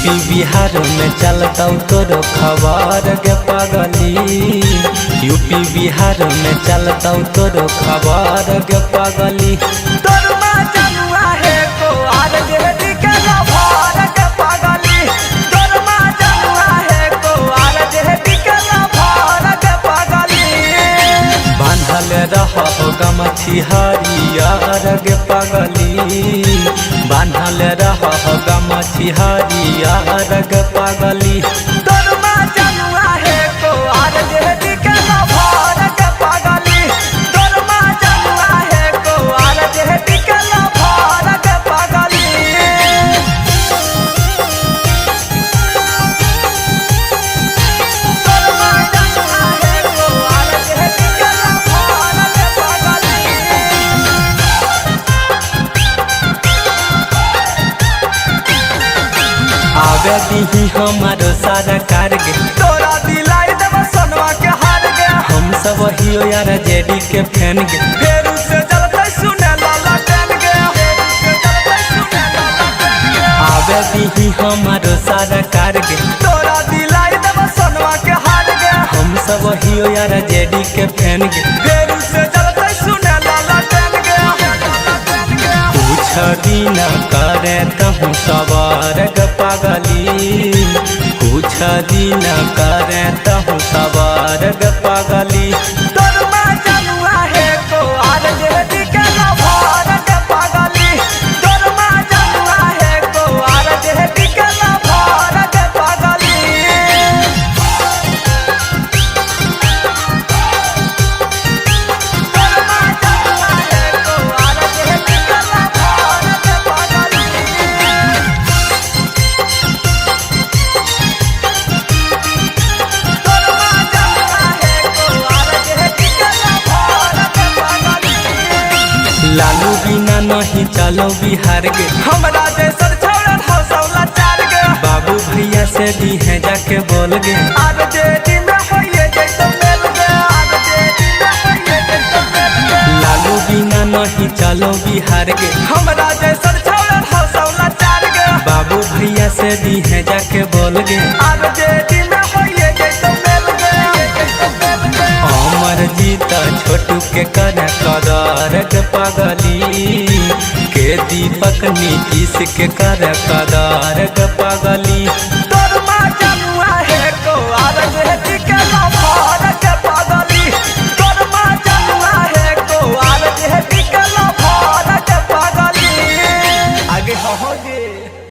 UP Bihar में चलता तोरो खबर गे पगली। यूपी बिहार में चलता तोरो खबर गे पगली। तोरमा जनुआ है को आर जेहदी के लभार के पगली। तोरमा जनुआ है को आर जेहदी के लभार के पगली। बांधल रहो गमछी हरियर गे पगली। बांधल रहो गमछी हरियर गे पगली। तोरमा जनुआ है को आर जेहदी के लभार के पगली। तोरमा जनुआ है को आर जेहदी के लभार के पगली। तोरमा जनुआ है को आर जेहदी के लभार के पगली। आगे दी हमारो सारा कारगे। तोरा दिलाई देव सोनवा के हार गे। हम सब हियो यार जेडी के फैन गे। फेरू से जलते सुने लाला टेन गे। फेरू से जलते सुने लाला टेन गे। आगे दी हमारो सारा कारगे। तोरा दिलाई देव सोनवा के हार गे। हम सब हियो यार जेडी के फैन गे। फेरू से जलते सुने लाला टेन गे। कुछ दिन करे तहूँ सवार गे पगली। कुछ दिन करे तहूँ सवार गे पगली। तोरमा जनुआ है को आर जेहदी के लभार के पगली। तोरमा जनुआ है को आर जेहदी के लभार के पगली। तोरमा जनुआ है को आर जेहदी के लभार के पगली। तोरमा जनुआ है को आर जेहदी के लभार के पगली। लालू बिना नहीं चलो बिहार गे। हमरा जैसन छौड़न हौसला चार गे। बाबू भैया से दी है जाके बोल गे। आर जेडी में होइए जैतो मेल गे। आर जेडी में होइए जैतो मेल गे। लालू बिना नहीं चलो बिहार गे। हमरा जैसन छौड़न हौसला चार गे। बाबू भैया से दी है जाके बोल गे। आर जेडी में होइए जैतो मेल गे। जैतो मेल गे। अमर जीत छोटू के कर कदर गे पगली। के दीपक नीतीश के कर कदर गे पगली।